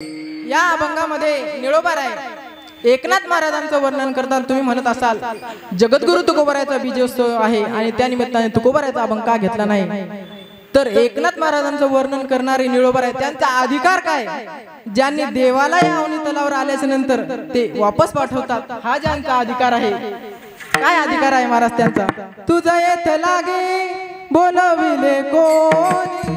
या अभंगामध्ये निळोबाराय एकनाथ महाराजांचं वर्णन करताना तुम्ही म्हणत असाल जगद्गुरु तुकोबारायचा बीजोत्सव आहे आणि त्या निमित्ताने तुकोबारायचा अभंग का घेतला नाही, तर एकनाथ महाराजांचं वर्णन करणारे निळोबाराय त्यांचा अधिकार काय, ज्यांनी देवाला या अवनी तलावर आल्याच्या नंतर ते वापस पाठवतात, हा ज्यांचा अधिकार आहे. काय अधिकार आहे महाराज त्यांचा? तुझं येथे लागे बोलविले कोणी,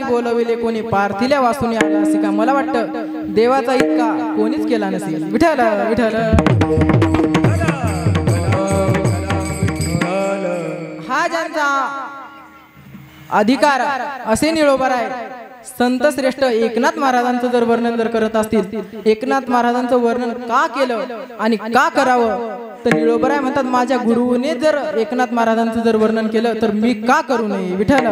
बोलविले कोणी पार्थिल्या वासून आला असे का? मला वाटतं देवाचा इतका कोणीच केला नसेल. विठ्ठल विठ्ठल. हा ज्यांचा अधिकार असे निळोबाराय संत श्रेष्ठ एकनाथ महाराजांचं जर वर्णन जर करत असतील, एकनाथ महाराजांचं वर्णन का केलं आणि का करावं, तर निळोबाराय म्हणतात माझ्या गुरुने जर एकनाथ महाराजांचं जर वर्णन केलं तर मी का करू नये. विठ्ठल.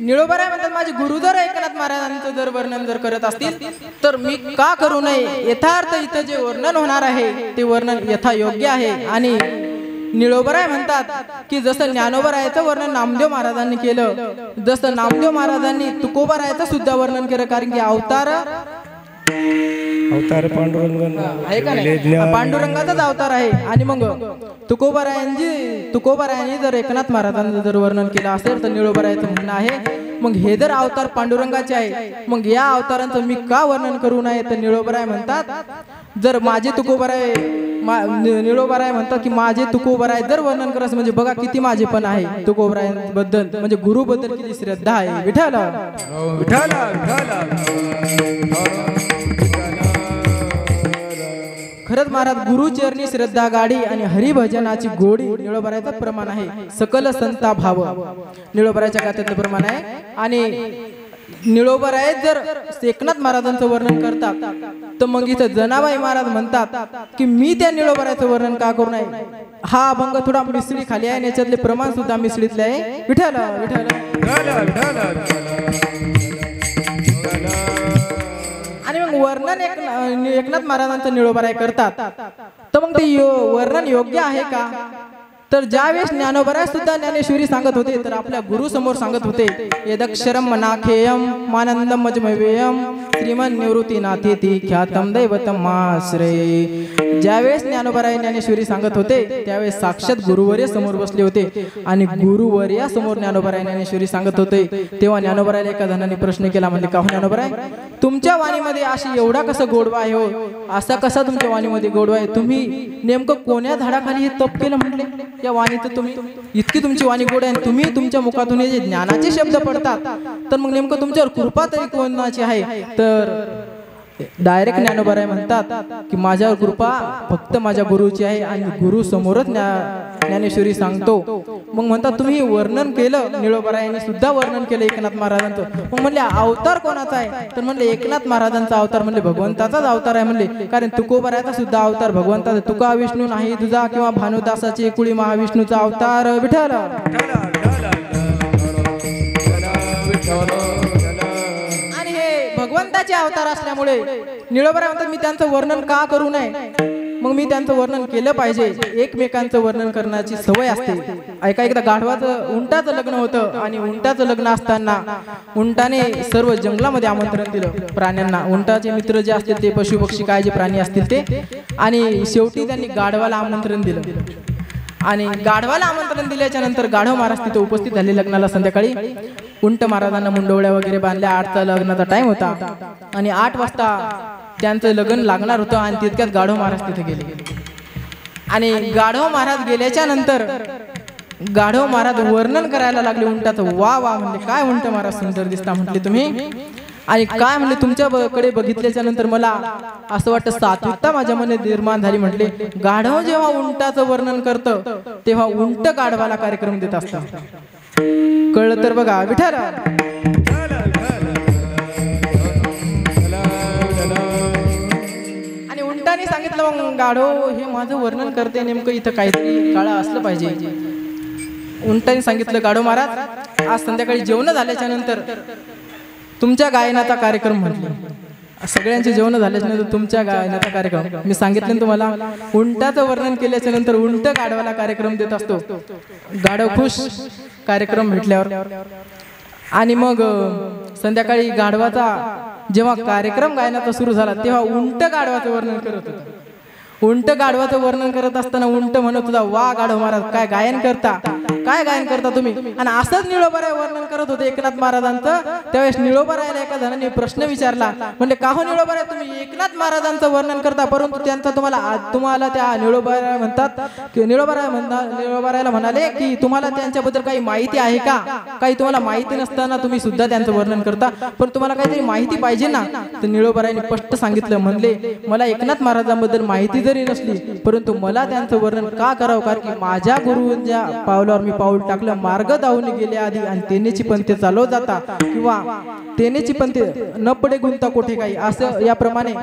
निळोबाराय म्हणतात माझे गुरु जर एकनाथ महाराजांचं जर वर्णन जर करत असतील तर मी का करू नये. यथार्थ इथं जे वर्णन होणार आहे ते वर्णन यथा योग्य आहे. आणि निळोबाराय म्हणतात की जसं ज्ञानोबारायचं वर्णन नामदेव महाराजांनी केलं, जसं नामदेव महाराजांनी तुकोबारायचं सुद्धा वर्णन केलं, कारण की अवतार पांडुरंग आहे का नाही, पांडुरंगाचाच अवतार आहे. आणि मग तुकोबारायांनी जर एकनाथ महाराजांचं जर वर्णन केलं असेल तर निळोबारायचं म्हणणं आहे मग हे जर अवतार पांडुरंगाचे आहे मग या अवतारांचं मी का वर्णन करू नये. तर निळोबाराय म्हणतात जर माझे तुकोबाराय निळोबाराय म्हणतात की माझे तुकोबाराय जर वर्णन करायचं म्हणजे बघा किती माझे पण आहे तुकोबारायांबद्दल, म्हणजे गुरु बद्दल किती श्रद्धा आहे. विठ्ठल विठ्ठल. खरंच महाराज गुरुचरणी श्रद्धा गाडी आणि हरिभजनाची गोडी निळोबारायचं प्रमाण आहे. सकल संता भाव निळोबारायच्या गात्यातलं प्रमाण आहे. आणि निळोबाराय जर एकनाथ महाराजांचं वर्णन करतात तर मग इथं जनाबाई महाराज म्हणतात की मी त्या निळोबारायचं वर्णन का करू नये. हा अभंग थोडा मिसळी खाली आहे, याच्यातले प्रमाण सुद्धा मिसळीतले आहे. विठ्ठल विठ्ठल. आणि मग वर्णन एकनाथ महाराजांचं निळोबाराय करतात तर मग ते वर्णन योग्य आहे का? तर ज्यावेळेस ज्ञानोबाराय सुद्धा ज्ञानेश्वरी सांगत होते तर आपल्या गुरु समोर सांगत होते यदक्षरम मनाखेयम मानंदम मजमवेयम श्रीमन निवृत्ती नाथे ती ख्यातम दैवतम माश्रये. ज्यावेळेस ज्ञानोबराय ज्ञानेश्वरी सांगत होते त्यावेळेस साक्षात गुरुवर्य समोर बसले होते आणि गुरुवर्या समोर ज्ञानोबराय ज्ञानेश्वरी सांगत होते. तेव्हा ज्ञानोबरायला एका जणांनी प्रश्न केला, म्हणजे का हो ज्ञानोबराय, तुमच्या वाणीमध्ये अशी एवढा कसा गोडवा आहे हो, असा कसा तुमच्या वाणीमध्ये गोडवा आहे, तुम्ही नेमकं कोण्या झाडाखाली हे तप केलं म्हटले या वाणीत, तुम्ही इतकी तुमची वाणी गोड आहे, तुम्ही तुमच्या मुखातून हे जे ज्ञानाचे शब्द पडतात, तर मग नेमकं तुमच्यावर कृपा तरी कोणाची आहे. तर डायरेक्ट ज्ञानोबराय म्हणतात की माझ्यावर कृपा फक्त माझ्या गुरुची आहे आणि गुरु समोरच ज्ञानेश्वरी सांगतो. मग म्हणतात तुम्ही वर्णन केलं, निळोबरायांनी सुद्धा वर्णन केलं एकनाथ महाराजांचं. मग म्हणले अवतार कोणाचा आहे, तर म्हणले एकनाथ महाराजांचा अवतार, म्हणले भगवंताचाच अवतार आहे म्हणले, कारण तुकोबरायाचा सुद्धा अवतार भगवंताचा. तुका विष्णू नाही तुझा किंवा भानुदासाचे कुळी महाविष्णूचा अवतार विठ्ठल. भगवंताचे अवतार असल्यामुळे निळोबराय म्हणतात मी त्यांचं वर्णन का करू नये, मग मी त्यांचं वर्णन केलं पाहिजे. एकमेकांचं वर्णन करण्याची सवय असते. ऐका, एकदा गाढवाचं उंटाचं लग्न होतं आणि उंटाचं लग्न असताना उंटाने सर्व जंगलामध्ये आमंत्रण दिलं प्राण्यांना. उंटाचे मित्र जे असतील ते पशु पक्षी काय जे प्राणी असतील ते, आणि शेवटी त्यांनी गाढवाला आमंत्रण दिलं. आणि गाढवाला आमंत्रण दिल्याच्या नंतर गाढव महाराज तिथे उपस्थित झाले लग्नाला. संध्याकाळी उंट महाराजांना मुंडवळ्या वगैरे बांधल्या. 8चा लग्नाचा टाइम होता आणि 8 वाजता त्यांचं लग्न लागणार होतं आणि तितक्यात गाढव महाराज तिथे गेले. आणि गाढव महाराज गेल्याच्या नंतर गाढव महाराज वर्णन करायला लागले उंटाचं. वा वा म्हणले, काय उंट महाराज सुंदर दिसता म्हटले तुम्ही, आणि काय म्हणले तुमच्याकडे बघितल्याच्या नंतर मला असं वाटतं सात्विकता माझ्या मनात निर्माण झाली. म्हटले गाढव जेव्हा उंटाचं वर्णन करतं तेव्हा उंट गाढवाला कार्यक्रम देत असतात. कळलं तर बघा विठ्ठल. आणि उंटाने सांगितलं मग गाढव हे माझं वर्णन करते, नेमकं इथं काहीतरी काळा असलं पाहिजे. उंटाने सांगितलं गाढव महाराज आज संध्याकाळी जेवण झाल्याच्या नंतर तुमच्या गायनाचा कार्यक्रम म्हटलं. सगळ्यांचे जेवण झाल्याच्या नंतर तुमच्या गायनाचा कार्यक्रम मी सांगितलं तुम्हाला. उंटाचं वर्णन केल्याच्या नंतर उंट गाढवाला कार्यक्रम देत असतो. गाढव खुश कार्यक्रम भेटल्यावर. आणि मग संध्याकाळी गाढवाचा जेव्हा कार्यक्रम गायनाचा सुरू झाला तेव्हा उंट गाढवाचं वर्णन करत होतं. उंट गाढवाचं वर्णन करत असताना उंट म्हणत होता वा गाढव महाराज काय गायन करता, काय गायन करता तुम्ही. आणि असंच निळोबराय वर्णन करत होते एकनाथ महाराजांचं. त्यावेळेस निळोबरायला एका जणांनी प्रश्न विचारला, म्हणजे का हो निळोबराय तुम्ही एकनाथ महाराजांचं वर्णन करता परंतु त्यांचा तुम्हाला त्या निळोबराय म्हणतात की निळोबरायला म्हणाले की तुम्हाला त्यांच्याबद्दल काही माहिती आहे का, काही तुम्हाला माहिती नसताना तुम्ही सुद्धा त्यांचं वर्णन करता, पण तुम्हाला काहीतरी माहिती पाहिजे ना. तर निळोबरायने स्पष्ट सांगितलं, म्हणले मला एकनाथ महाराजांबद्दल माहिती जरी नसली परंतु मला त्यांचं वर्णन का करावं, कारण की माझ्या गुरुंच्या पावलावर मी पाऊल टाकलं. मार्ग धावून गेले आधी आणि तेनेची पंथे चालव जाता किंवा तेनेची पंथे न पडे गुंता कोठे काही, असं याप्रमाणे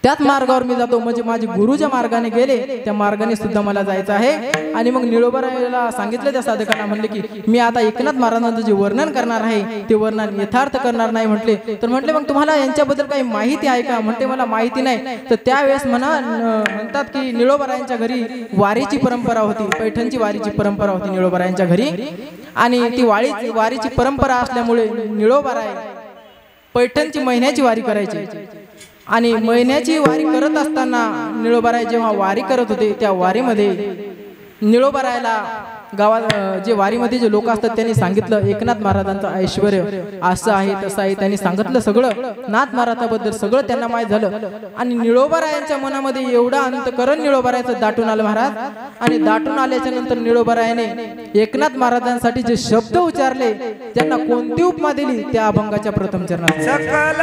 त्याच मार्गावर मी जातो. म्हणजे माझे गुरु ज्या मार्गाने गेले त्या मार्गाने सुद्धा मला जायचं आहे. आणि मग निळोबरायला सांगितलं त्या साधकांना, म्हणले की मी आता एकनाथ महाराजांचं जे वर्णन करणार आहे ते वर्णन यथार्थ करणार नाही म्हटले. तर म्हटले मग तुम्हाला यांच्याबद्दल काही माहिती आहे का, म्हणते मला माहिती नाही. तर त्यावेळेस म्हणतात की निळोबरायांच्या घरी वारीची परंपरा होती, पैठणची वारीची परंपरा होती निळोबरायांच्या घरी. आणि ती वारीची परंपरा असल्यामुळे निळोबराय पैठणची महिन्याची वारी करायची. आणि महिन्याची वारी करत असताना निळोबराय जेव्हा वारी करत होते त्या वारीमध्ये निळोबरायला गावात जे वारीमध्ये जे लोक असतात त्यांनी सांगितलं एकनाथ महाराजांचं ऐश्वर असं आहे तसं आहे. त्यांनी सांगितलं सगळं नाथ महाराजाबद्दल सगळं त्यांना माहीत झालं. आणि निळोबरायांच्या मनामध्ये एवढा अंतकरण निळोबरायाचं दाटून आलं महाराज. आणि दाटून आल्याच्या नंतर निळोबरायाने एकनाथ महाराजांसाठी जे शब्द उच्चारले त्यांना कोणती उपमा दिली त्या अभंगाच्या प्रथम चरणात. सकल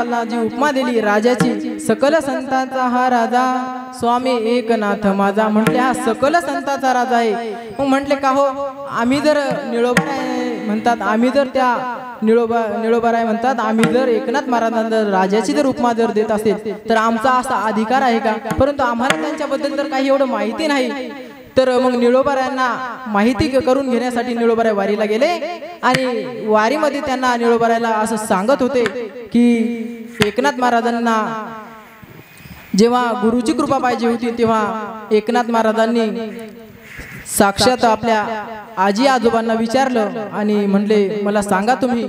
महाराजांना जी उपमा दिली राजाची, सकल संतांचा हा राजा स्वामी एकनाथ माझा, म्हटले हा सकल संतांचा राजा आहे. मग म्हटले का हो, आम्ही जर निळोबाराय म्हणतात, आम्ही जर त्या निळोबाराय म्हणतात, आम्ही जर एकनाथ महाराजांना राजाची जर उपमा जर देत असेल तर आमचा असा अधिकार आहे का? परंतु आम्हाला त्यांच्याबद्दल तर काही एवढं माहिती नाही. तर मग निळोबारायांना माहिती करून घेण्यासाठी निळोबाराय वारीला गेले आणि वारीमध्ये त्यांना निळोबारायला असं सांगत होते की एकनाथ महाराजांना जेव्हा गुरुची कृपा पाहिजे होती तेव्हा एकनाथ महाराजांनी साक्षात आपल्या आजी आजोबांना विचारलं आणि म्हणले मला सांगा तुम्ही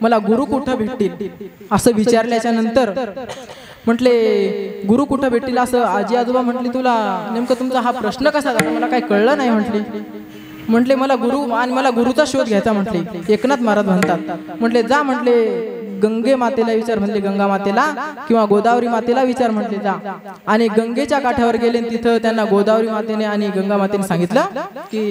मला गुरु कुठं भेटतील. असं विचारल्याच्या नंतर म्हटले गुरु कुठं भेटतील असं आजी आजोबा म्हटले, तुला नेमकं तुमचा हा प्रश्न कसा झाला, मला काही कळलं नाही. म्हटले मला गुरु आणि मला गुरुचा शोध घ्यायचा. म्हटले एकनाथ महाराज म्हणतात, म्हटले जा म्हटले गंगे मातेला विचार, म्हणले गंगा मातेला किंवा गोदावरी मातेला विचार. म्हटले जा आणि गंगेच्या काठावर गेले. तिथं त्यांना गोदावरी मातेने आणि गंगा मातेने सांगितलं की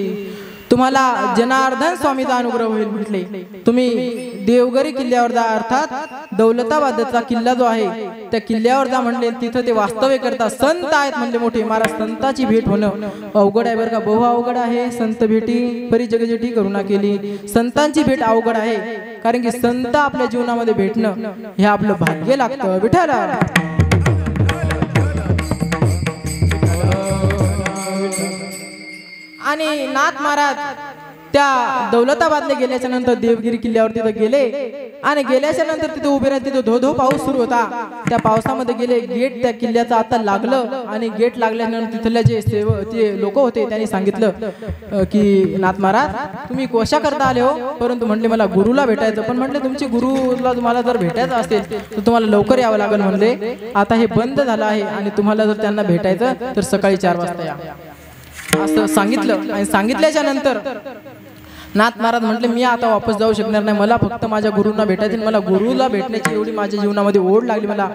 तुम्हाला जनार्दन स्वामीचा अनुग्रह होईल. म्हटले तुम्ही देवगरी किल्ल्यावर जा, अर्थात दौलताबादचा किल्ला जो आहे त्या किल्ल्यावर जा. म्हणले तिथं ते वास्तव्य करतात, संत आहेत. म्हणले मोठे महाराज संताची भेट होणं अवघड आहे बरं का, बहु अवघड आहे. संत भेटी परी जगजेठी करुणा केली. संतांची भेट अवघड आहे, कारण की संत आपल्या जीवनामध्ये भेटणं हे आपलं भाग्य लागतं. विठ्ठला आणि नाथ महाराज त्या दौलताबादला गेल्याच्या नंतर देवगिरी किल्ल्यावर तिथं गेले आणि गेल्याच्या नंतर तिथे उभे राहते. तिथे धो धो पाऊस सुरू होता. त्या पावसामध्ये गेले. गेट त्या किल्ल्याचं आता लागलं आणि गेट लागल्यानंतर तिथल्या जे ते लोक होते त्यांनी सांगितलं की नाथ महाराज तुम्ही कशा करता आले हो, परंतु म्हटले मला गुरुला भेटायचं. पण म्हटले तुमची गुरुला तुम्हाला जर भेटायचं असेल तर तुम्हाला लवकर यावं लागेल. म्हणले आता हे बंद झालं आहे आणि तुम्हाला जर त्यांना भेटायचं तर सकाळी 4 वाजता या, असं सांगितलं. आणि सांगितल्याच्या नंतर नाथ महाराज म्हटले मी आता वापस जाऊ शकणार नाही, मला फक्त माझ्या गुरुंना भेटायचे. मला गुरुला भेटण्याची एवढी माझ्या जीवनामध्ये ओढ लागली. मला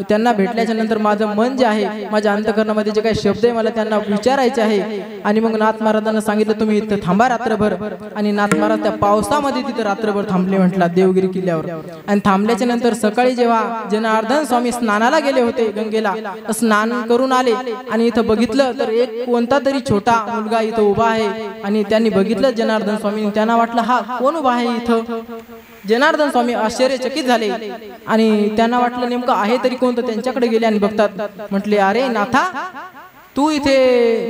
त्यांना भेटल्याच्या नंतर माझं मन जे आहे, माझ्या अंतःकरणामध्ये जे काही शब्द आहे मला त्यांना विचारायचे आहे. आणि मग नाथ महाराजांना सांगितलं तुम्ही इथं थांबा रात्रभर. आणि नाथ महाराज त्या पावसामध्ये तिथं रात्रभर थांबले म्हटला देवगिरी किल्ल्यावर. आणि थांबल्याच्या नंतर सकाळी जेव्हा जनार्दन स्वामी स्नानाला गेले होते गंगेला, स्नान करून आले आणि इथं बघितलं तर एक कोणता तरी छोटा मुलगा इथं उभा आहे. आणि त्यांनी बघितलं जनार्दन स्वामी, त्यांना वाटलं हा कोण उभा आहे इथं. जनार्दन स्वामी आश्चर्यचकित झाले आणि त्यांना वाटलं नेमकं आहे तरी कोणतं. त्यांच्याकडे गेले आणि बघतात. म्हटले अरे नाथा तू इथे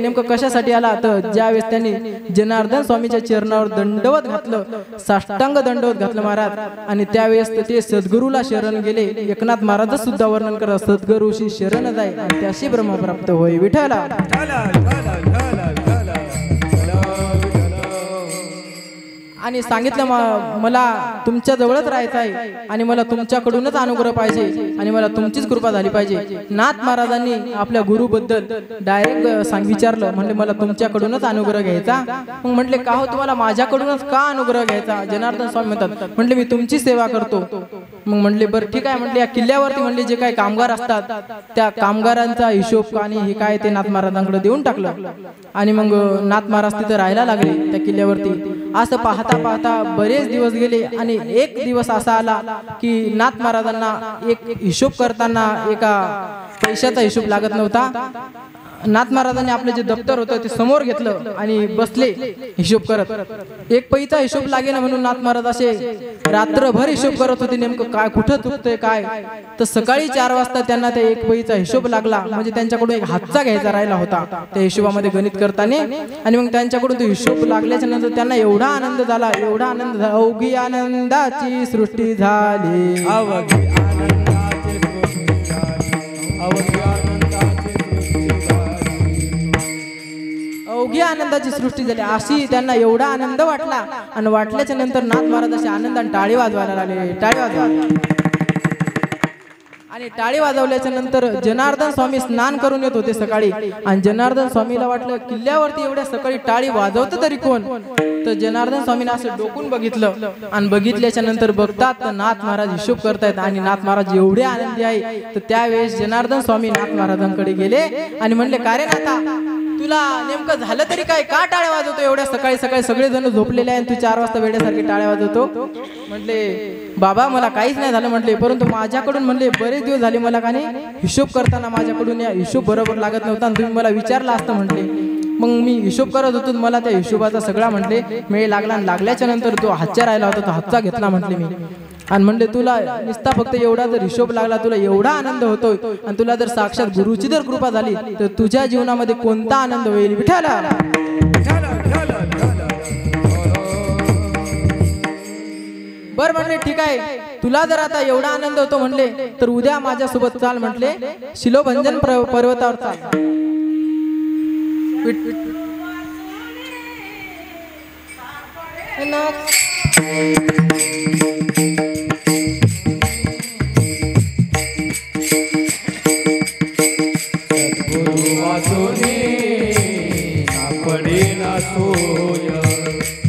नेमकं कशासाठी आला. तर ज्यावेळेस त्यांनी जनार्दन स्वामीच्या चरणावर दंडवत घातलं, साष्टांग दंडवत घातलं महाराज. आणि त्यावेळेस ते सद्गुरूला शरण गेले. एकनाथ महाराज सुद्धा वर्णन करतात सद्गुरूशी शरण जाय आणि त्याशी ब्रह्म प्राप्त होय. विठ्ठला आणि सांगितलं मला तुमच्या जवळच राहायचं आहे आणि मला तुमच्याकडूनच अनुग्रह पाहिजे आणि मला तुमचीच कृपा झाली पाहिजे. नाथ महाराजांनी आपल्या गुरुबद्दल डायरेक्ट विचारलं. म्हणले मला तुमच्याकडूनच अनुग्रह घ्यायचा. मग म्हटले का हो तुम्हाला माझ्याकडूनच का अनुग्रह घ्यायचा. जनार्दन स्वामी म्हणतात म्हटले मी तुमची सेवा करतो. मग म्हणले बरं ठीक आहे. म्हटले या किल्ल्यावरती म्हणले जे काही कामगार असतात त्या कामगारांचा हिशोब आणि हे काय ते नाथ महाराजांकडे देऊन टाकलं. आणि मग नाथ महाराज तिथे राहायला लागले त्या किल्ल्यावरती. असं पाहता पाहता बरेच दिवस गेले आणि एक दिवस असा आला की नाथ महाराजांना एक हिशोब करताना एका पैशाचा हिशोब लागत नव्हता. नाथ महाराजांनी आपलं जे दप्तर होतं ते समोर घेतलं आणि बसले हिशोब करत. एक पैसा हिशोब लागेल म्हणून नाथ महाराज असे रात्रभर हिशोब करत होते नेमकं काय कुठं चुकतंय काय. तर सकाळी 4 वाजता त्यांना ते एक पैसा हिशोब लागला. म्हणजे त्यांच्याकडून एक हातचा घ्यायचा राहिला होता त्या हिशोबामध्ये गणित करताना. आणि मग त्यांच्याकडून तो हिशोब लागल्याच्या नंतर त्यांना एवढा आनंद झाला, एवढा आनंद झाला. अवघी आनंदाची सृष्टी झाली, अवघी आनंदाची सृष्टी झाली. अशी त्यांना एवढा आनंद वाटला. आणि वाटल्याच्या नंतर नाथ महाराज असे आनंदाने टाळी वाजवायला लागले. टाळी वाजवा आणि टाळी वाजवल्याच्या नंतर जनार्दन स्वामी स्नान करून येत होते सकाळी. आणि जनार्दन स्वामीला वाटलं किल्ल्यावरती एवढ्या सकाळी टाळी वाजवतं तरी कोण. तर जनार्दन स्वामीने असं डोकून बघितलं आणि बघितल्याच्या नंतर बघतात तर नाथ महाराज हिशोब करतायत आणि नाथ महाराज एवढे आनंदी आहे. तर त्यावेळेस जनार्दन स्वामी नाथ महाराजांकडे गेले आणि म्हणले का रे नाथा तुला नेमकं झालं तरी काय, का टाळ्या वाजवतो एवढ्या सकाळी सकाळी? सगळेजण झोपलेले आहे, तू 4 वाजता वेड्यासारखी टाळ्या वाजवतो. म्हटले बाबा मला काहीच नाही झालं म्हटले, परंतु माझ्याकडून म्हणले बरेच दिवस झाले मला का नाही हिशोब करताना माझ्याकडून या हिशोब बरोबर लागत नव्हता आणि तुम्ही मला विचारला असतं म्हटले. मग मी हिशोब करत होतो, मला त्या हिशोबाचा सगळा म्हटले मेळ लागला आणि लागल्याच्या नंतर तो हातचा राहिला होता, तो हातचा घेतला म्हटले मी. आणि म्हणले तुला नुसता फक्त एवढा जर हिशोब लागला, तुला एवढा आनंद होतोय आणि तुला जर साक्षात गुरुची जर कृपा झाली तर तुझ्या जीवनामध्ये कोणता आनंद होईल विठ्ठला. बर म्हणले ठीक आहे, तुला जर आता एवढा आनंद होतो म्हणले तर उद्या माझ्यासोबत चाल म्हटले, शिलोभंजन पर्वतावर चाल.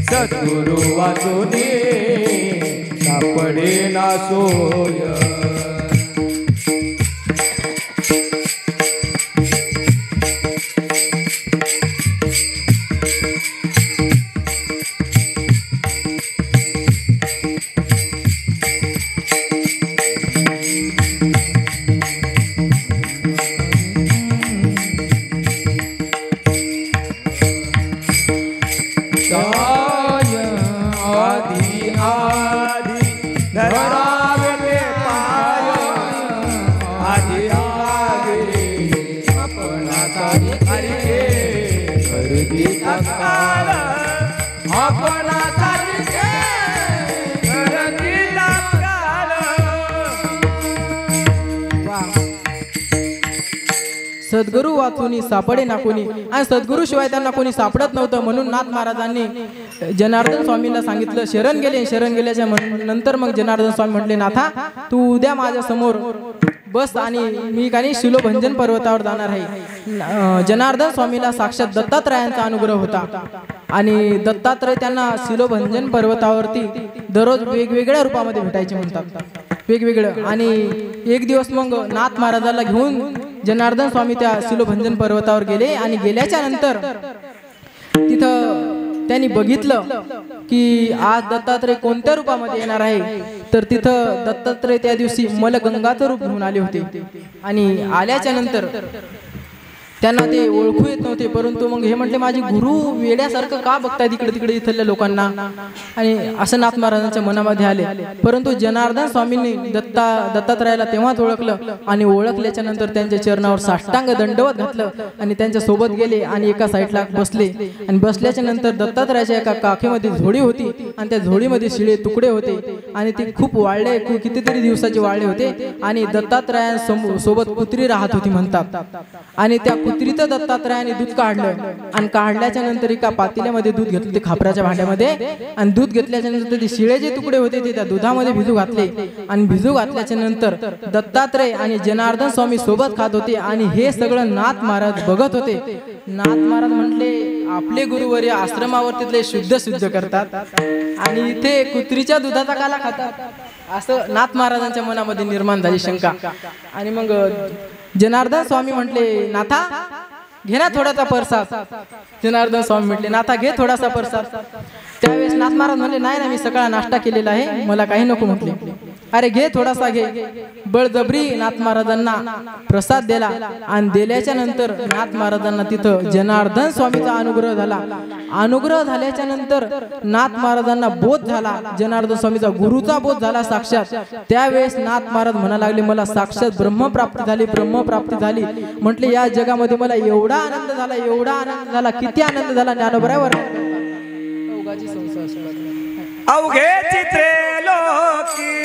सद्गुरु वाचुनी सापडे ना सोय. सद्गुरु वाचुनी सापडे ना कोणी, आणि सद्गुरु शिवाय त्यांना कोणी सापडत नव्हतं. म्हणून नाथ महाराजांनी जनार्दन स्वामींना सांगितलं, शरण गेले. शरण गेल्याच्या नंतर मग जनार्दन स्वामी म्हटले, नाथा तू उद्या माझ्या समोर बस आणि मी काही शिलोभंजन पर्वतावर जाणार आहे. जनार्दन स्वामीला साक्षात दत्तात्रयांचा अनुग्रह होता आणि दत्तात्रय त्यांना शिलोभंजन पर्वतावरती दररोज वेगवेगळ्या रूपामध्ये भेटायचे म्हणतात, वेगवेगळं. आणि एक दिवस मग नाथ महाराजाला घेऊन जनार्दन स्वामी त्या शिलोभंजन पर्वतावर गेले आणि गेल्याच्या नंतर तिथं त्यांनी बघितलं की आज दत्तात्रय कोणत्या रूपामध्ये येणार आहे. तर तिथं दत्तात्रय त्या दिवशी मलगंगाचं रूप घेऊन आले होते आणि आल्याच्या नंतर त्यांना ते ओळखू येत नव्हते. परंतु मग हे म्हटले माझे गुरु वेड्यासारखं का बघताय तिकडे तिकडे इथल्या लोकांना, आणि असं नाथ महाराजांच्या मनामध्ये आले. परंतु जनार्दन स्वामींनी दत्तात्रयाला तेव्हाच ओळखलं आणि ओळखल्याच्या नंतर त्यांच्या चरणावर साष्टांग दंडवत घातलं आणि त्यांच्या सोबत गेले आणि एका साईडला बसले. आणि बसल्याच्या नंतर दत्तात्रयाच्या एका काखेमध्ये झोळी होती आणि त्या झोळीमध्ये शिळे तुकडे होते आणि ते खूप वाळले, कितीतरी दिवसाचे वाळले होते. आणि दत्तात्रयांसोबत कुत्री राहत होती म्हणतात. आणि त्या कुत्रीचं दत्तात्रयाने दूध काढलं आणि काढल्याच्या नंतर एका पातेल्यामध्ये दूध घेतलं, ते खापराच्या भांड्यामध्ये. आणि दूध घेतल्याच्या नंतर ते शिळे जे तुकडे होते ते त्या दुधामध्ये भिजू घातले आणि भिजू घातल्याच्या नंतर दत्तात्रय आणि जनार्दन स्वामी सोबत खात होते आणि हे सगळं नाथ महाराज बघत होते. नाथ महाराज म्हटले आपले गुरुवर्य आश्रमावर तिथले शुद्ध करतात आणि इथे कुत्रीच्या दुधाचा काला खातात, असं नाथ महाराजांच्या मनामध्ये निर्माण झाली शंका. आणि मग जनार्दन स्वामी म्हटले नाथा घे ना थोडासा प्रसाद. जनार्दन स्वामी म्हटले नाथा घे थोडासा प्रसाद. त्यावेळेस नाथ महाराज म्हणले नाही ना मी सकाळ नाश्ता केलेला आहे, मला काही नको म्हटले. अरे घे थोडासा घे. बळजबरी नाथ महाराजांना प्रसाद दिला आणि दिल्याच्या नंतर नाथ महाराजांना तिथं जनार्दन स्वामीचा अनुग्रह झाला. अनुग्रह झाल्याच्या नंतर नाथ महाराजांना बोध झाला, जनार्दन स्वामीचा गुरुचा बोध झाला साक्षात. त्यावेळेस नाथ महाराज म्हणा लागले मला साक्षात ब्रह्मप्राप्ती झाली, ब्रह्मप्राप्ती झाली. म्हटले या जगामध्ये मला एवढा आनंद झाला, एवढा आनंद झाला, किती आनंद झाला ज्ञानोबरावर अवघे चित्रे लोकी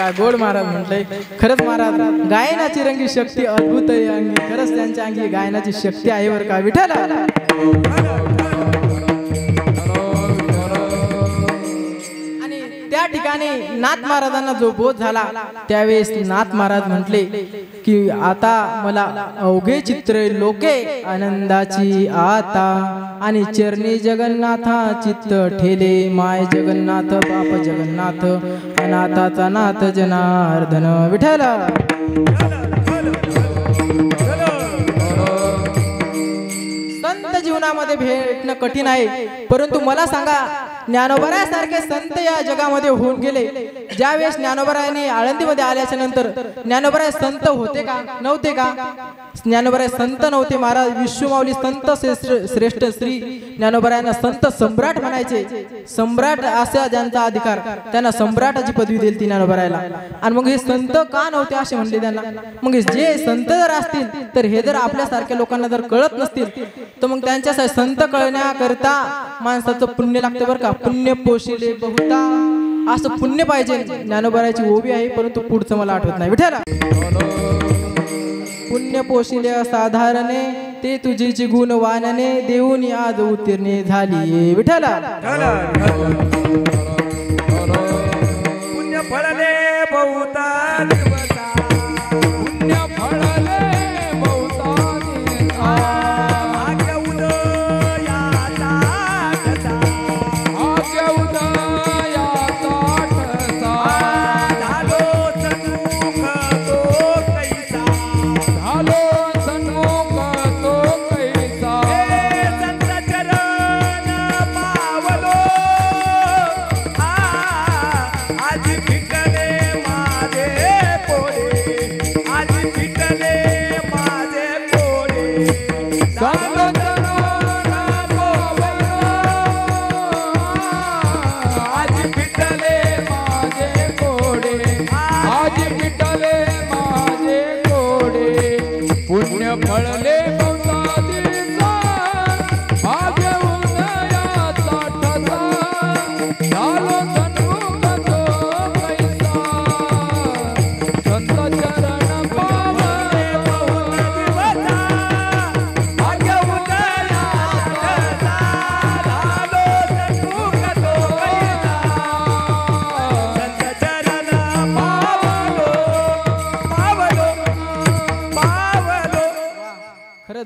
काय गोड महाराज म्हटलंय. खरंच महाराज गायनाची रंगी शक्ती अद्भुत आहे अंगी. खरंच त्यांच्या अंगी गायनाची शक्ती आहे बरं का विठ्ठल. आणि त्या ठिकाणी नाथ महाराजांना जो बोध झाला त्यावेळेस नाथ महाराज म्हटले की आता मला अवघे चित्र लोके आनंदाची आता आणि चरणी जगन्नाथा चित्त ठेले माय जगन्नाथ बाप जगन्नाथ अनाथाचा नाथ जनार्दन विठ्ठल. संत जीवनामध्ये भेटणं कठीण आहे परंतु मला सांगा ज्ञानोबरायासारखे संत या जगामध्ये होऊन गेले. ज्यावेळेस ज्ञानोबरायांनी आळंदीमध्ये आल्याच्या नंतर ज्ञानोबराय संत होते का नव्हते का? ज्ञानोबराय संत नव्हते महाराज. विश्वमाऊली संत श्रेष्ठ श्री ज्ञानोबरायांना संत सम्राट म्हणायचे. सम्राट असा ज्यांचा अधिकार त्यांना सम्राटाची पदवी दिली ती ज्ञानोबरायला. आणि मग हे संत का नव्हते असे म्हणले त्यांना. मग जे संत जर असतील तर हे जर आपल्यासारख्या लोकांना जर कळत नसतील तर मग त्यांच्या संत कळण्याकरता माणसाचं पुण्य लागतं बरं का. पुण्य पोशिले बहुता असं पुण्य पाहिजे. ज्ञानोबरायाची ओवी आहे परंतु पुढचं मला आठवत नाही विठ्ठल. पुण्य पोशिले असाधारणे ते तुझीची गुण वानने देऊन आज उत्तीर्णे झाली विठ्ठल. पुण्य फळले बहुता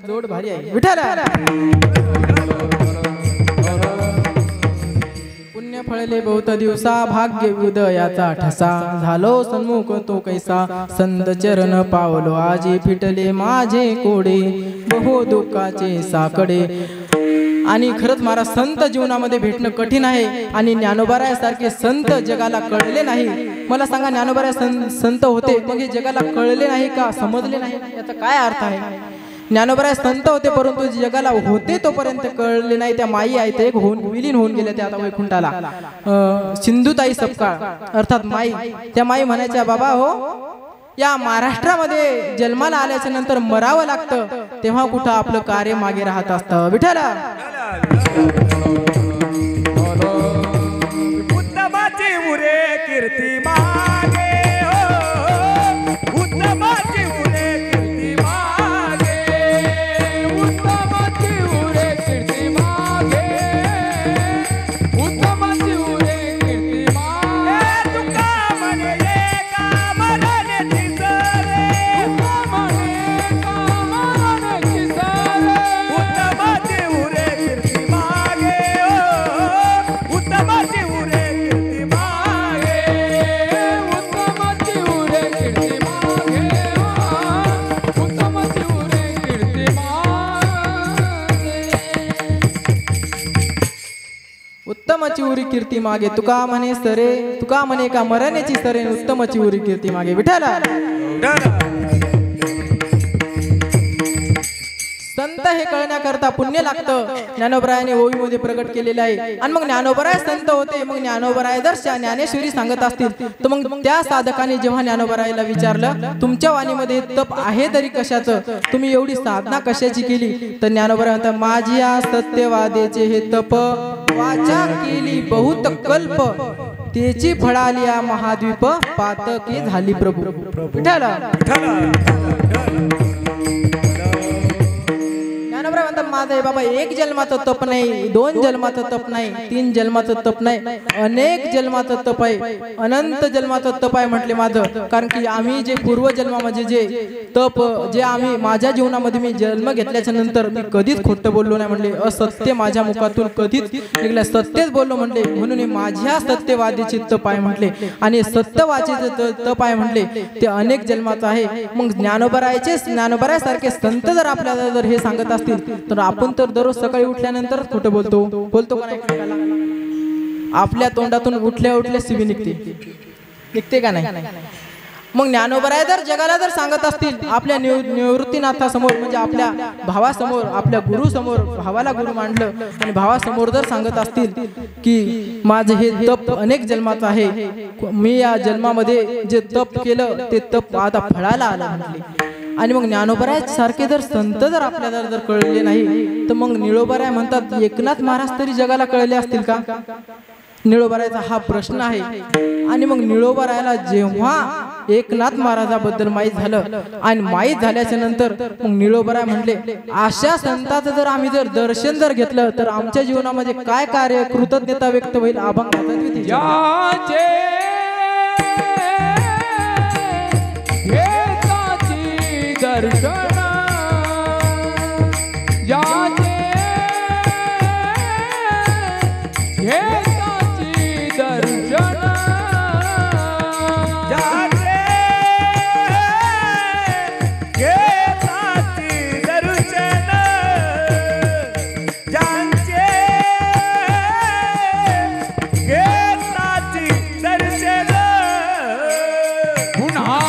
जोड भारी आहे विठ्ठल. पुण्य फळले बहुत दिवसा भाग्य उदयाचा ठसा झालो सन्मुख तो कैसा संत चरण पावलो आजी फिटले माझे कोडे बहु दुःखाचे साकडे. आणि खरंच महाराज संत जीवनामध्ये भेटणं कठीण आहे आणि ज्ञानोबरायासारखे संत जगाला कळले नाही. मला सांगा ज्ञानोबराय संत होते मग हे जगाला कळले नाही का समजले नाही याचा काय अर्थ आहे? ज्ञानोबराय संत होते परंतु जगाला होते तोपर्यंत कळले नाही. त्या माई आहेत एक विलीन होऊन गेल्या त्या आता वैकुंठाला. सिंधुताई सपकाळ अर्थात माई. त्या माई म्हणायच्या बाबा हो या महाराष्ट्रामध्ये जन्माला आल्याच्या नंतर मरावं लागतं तेव्हा कुठं आपलं कार्य मागे राहत असतं विठ्ठल. उत्तमाची उरे कीर्ती मागे उत्तमाची उरे कीर्ती मागे उत्तमाची उरे कीर्ती मागे उत्तमाची उरे कीर्ती मागे. तुका म्हणे एका मरणाची सरे तुका म्हणे एका मरणाची सरे उत्तमाची उरे कीर्ती मागे उत्तमाची उरे कीर्ती मागे उत्तमाची उरे कीर्ती मागे उत्तमाची उरे कीर्ती मागे. उत्तमची उरी कीर्ती मागे तुका म्हणे सरे तुका म्हणे का मरण्याची सरे उत्तमची उरी कीर्ती मागे विठ्ठल. संत हे कळण्याकरता पुण्य लागतं. ज्ञानोबरायाने ओवीमध्ये प्रकट केलेलं आहे. आणि मग ज्ञानोबराय संत होते मग ज्ञानोबराय जर ज्ञानेश्वरी सांगत असतील तर मग त्या साधकाने जेव्हा ज्ञानोबरायाला विचारलं तुमच्या वाणीमध्ये तप आहे तरी कशाचं तुम्ही एवढी साधना कशाची केली तर ज्ञानोबराय म्हणतात माझी या सत्यवादेचे हे तप वाचा केली बहुत कल्प त्याची फळाली या महाद्वीप पातकी झाली प्रभू विठ्ठल. ज्ञानोबराय म्हणतात माझं बाबा एक जन्माचं तप नाही, 2 जन्माचं तप नाही, 3 जन्माचं तप नाही, अनेक जन्माचं तप आहे, अनंत जन्माचं तप आहे म्हटले माझं. कारण की आम्ही जे पूर्वजन्मामध्ये जे तप जे आम्ही माझ्या जीवनामध्ये मी जन्म घेतल्याच्या नंतर मी कधीच खोटं बोललो नाही म्हटले. असत्य माझ्या मुखातून कधीच निघलं, सत्यच बोललो म्हटले. म्हणून माझ्या सत्यवादीचे तप आहे म्हटले आणि सत्यवाचीचे तप आहे म्हटले ते अनेक जन्माचं आहे. मग ज्ञानोबराय सारखे संत जर आपल्याला जर हे सांगत असतील तर आपण तर दररोज सकाळी उठल्यानंतरच खोटं बोलतो का नाही? आपल्या तोंडातून उठल्या शिवी निघते का नाही? मग ज्ञानोबराय जर जगाला जर सांगत असतील आपल्या निवृत्तीनाथासमोर म्हणजे आपल्या भावासमोर, आपल्या गुरुसमोर, भावाला गुरु मांडलं आणि भावासमोर जर सांगत असतील की माझं हे तप अनेक जन्माचं आहे, मी या जन्मामध्ये जे तप केलं ते तप आता फळाला आलं म्हटले. आणि मग ज्ञानोबराय सारखे जर संत जर आपल्याला जर कळले नाही तर मग निळोबाराय म्हणतात एकनाथ महाराज तरी जगाला कळले असतील का? निळोबारायचा हा प्रश्न आहे. आणि मग निळोबारायला जेव्हा एकनाथ महाराजाबद्दल माहीत झालं आणि माहीत झाल्याच्या नंतर मग निळोबाराय म्हणले अशा संताचं जर आम्ही जर दर्शन जर घेतलं तर आमच्या जीवनामध्ये काय कार्य कृतज्ञता व्यक्त होईल. अभंग दर्शन जाचे घेताची दर्शन जाचे घेताची दर्शन जाचे घेताची दर्शन पुन्हा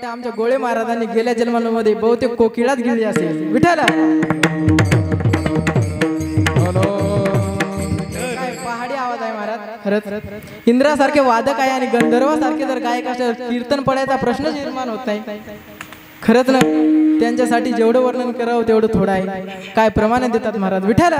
आमच्या गोळे महाराजांनी गेल्या जन्मामध्ये बहुतेक कोकिळाच गिळली असेल. विठ्ठल पहाडी आवाज आहे महाराज. खरंच इंद्रासारखे वादक आहे आणि गंधर्वासारखे जर गायक असेल कीर्तन पडायचा प्रश्न निर्माण होत नाही. खरंच ना त्यांच्यासाठी जेवढं वर्णन करावं तेवढं थोडं आहे. काय प्रमाणे देतात महाराज. विठ्ठल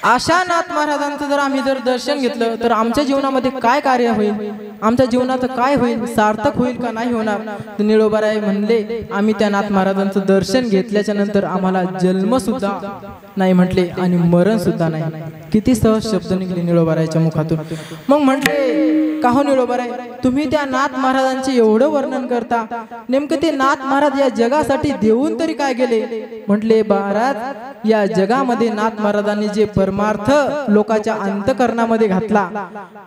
अशा नाथ महाराजांचं जर आम्ही जर दर्शन घेतलं तर आमच्या जीवनामध्ये काय कार्य होईल, आमच्या जीवनाचं काय होईल, सार्थक होईल का नाही होणार. तर निळोबाराय म्हणले आम्ही त्या नाथ महाराजांचं दर्शन घेतल्याच्या नंतर आम्हाला जन्म सुद्धा नाही म्हटले आणि मरण सुद्धा नाही. किती सहज शब्द निघले निळोबारायच्या मुखातून. मग म्हटले का हो निळोबाराय तुम्ही त्या नाथ महाराजांचे एवढं वर्णन करता, नेमकं ते नाथ महाराज या जगासाठी देऊन तरी काय गेले. म्हटले महाराज या जगामध्ये नाथ महाराजांनी जे परमार्थ लोकांच्या अंतकरणामध्ये घातला,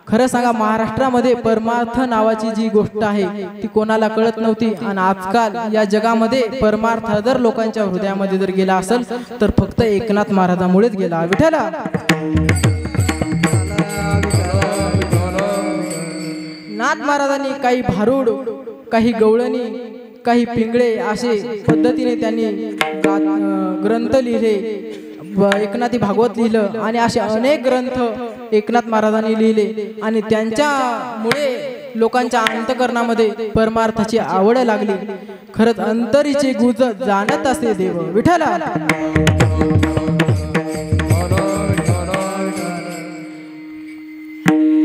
खरं सांगा महाराष्ट्रामध्ये परमार्थ नावाची जी गोष्ट आहे ती कोणाला कळत नव्हती. आणि आजकाल या जगामध्ये परमार्थ जर लोकांच्या हृदयामध्ये जर गेला असेल तर फक्त एकनाथ महाराजांमुळेच गेला. विठ्ठल नाथ महाराजांनी काही भारूड, काही गवळणी, काही पिंगळे असे पद्धतीने त्यांनी ग्रंथ लिहिले, एकनाथी भागवत लिहिलं आणि असे अनेक ग्रंथ एकनाथ महाराजांनी लिहिले आणि त्यांच्यामुळे लोकांच्या अंतकरणामध्ये परमार्थाची आवड लागली. खरंच अंतरीचे गुज जाणत असे देव विठ्ठला.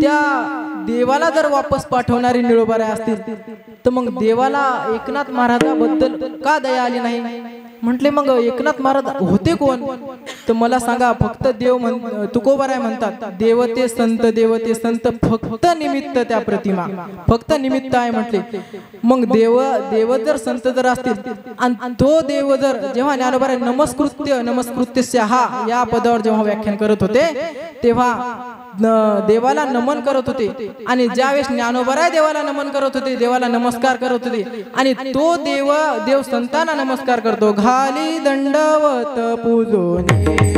त्या देवाला जर वापस पाठवणारी निळोबाराय असतील तर मग देवाला एकनाथ महाराजाबद्दल का दया आली नाही? म्हटले मग एकनाथ महाराज होते कोण? तर मला सांगा. फक्त देव तुकोबाराय म्हणतात देवते संत, देवते संत फक्त निमित्त त्या प्रतिमा, फक्त निमित्त आहे म्हटले. मग देव जर संत जर असतील आणि तो देव जर जेव्हा ज्ञानोबाराय नमस्कृत्य हा या पदावर जेव्हा व्याख्यान करत होते तेव्हा देवाला नमन करत होते आणि ज्यावेळेस ज्ञानोबाराय देवाला नमन करत होते, देवाला नमस्कार करत होते आणि तो देव संतांना नमस्कार करतो. घाली दंडवत पूजोने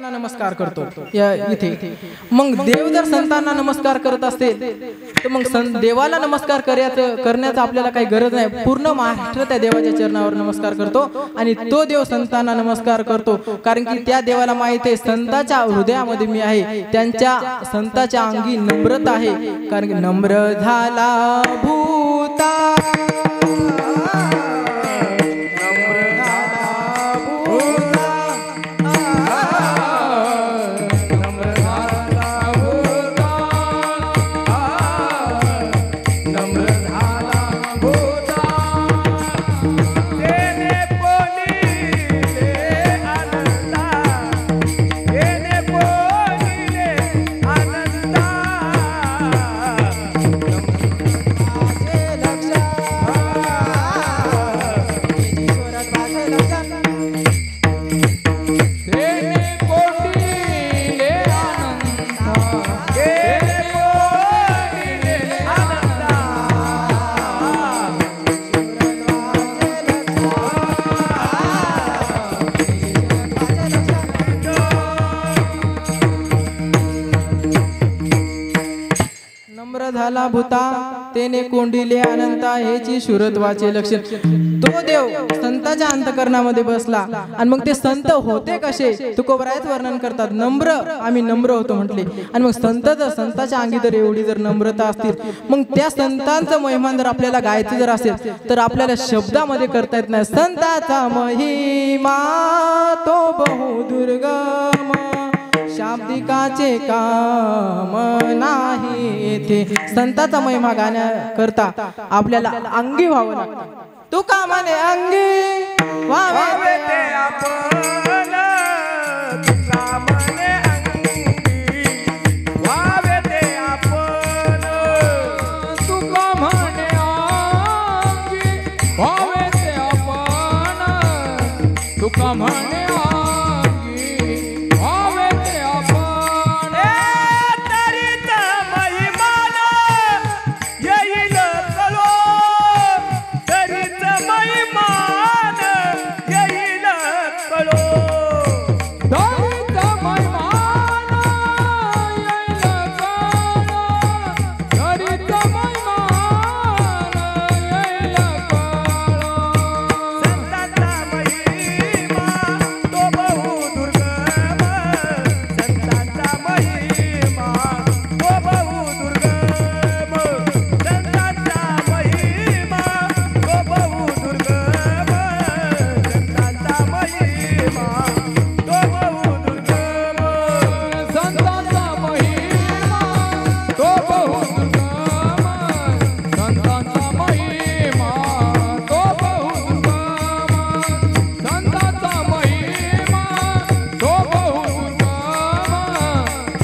नमस्कार करतो इथे. मग देव जर संतांना नमस्कार करत असेल तर मग देवाला नमस्कार करण्याचा आपल्याला काही गरज नाही. पूर्ण महाराष्ट्र त्या देवाच्या चरणावर नमस्कार करतो आणि तो देव संतांना नमस्कार करतो. कारण की त्या देवाला माहिती आहे संतांच्या हृदयामध्ये मी आहे, त्यांच्या संतांच्या अंगी नम्रता आहे. कारण की नम्र झाला भूता झाला भूता तेने कोंडिले अनंता हेची शुरत्वाचे लक्षण. तो देव संतांच्या अंतकरणामध्ये बसला आणि मग ते संत होते कसे तुकोबरायच वर्णन करतात. नम्र, आम्ही नम्र होतो म्हटले. आणि मग संतांच्या अंगी जर एवढी जर नम्रता असतील मग त्या संतांचं महिमान जर आपल्याला गायचं जर असेल तर आपल्याला शब्दामध्ये करता येत नाही. संतांचा महिमा तो बहु दुर्गम शाब्दिकाचे काम नाही येथे. संतांचा महिमा गाण्याकरता आपल्याला अंगी व्हावं लागतं. तू का म्हणे अंगी व्हावे ते आपण, तुका म्हणे अंगी व्हावे ते आपण, तुका म्हणे अंगी व्हावे ते आपण, तुका म्हणे कळो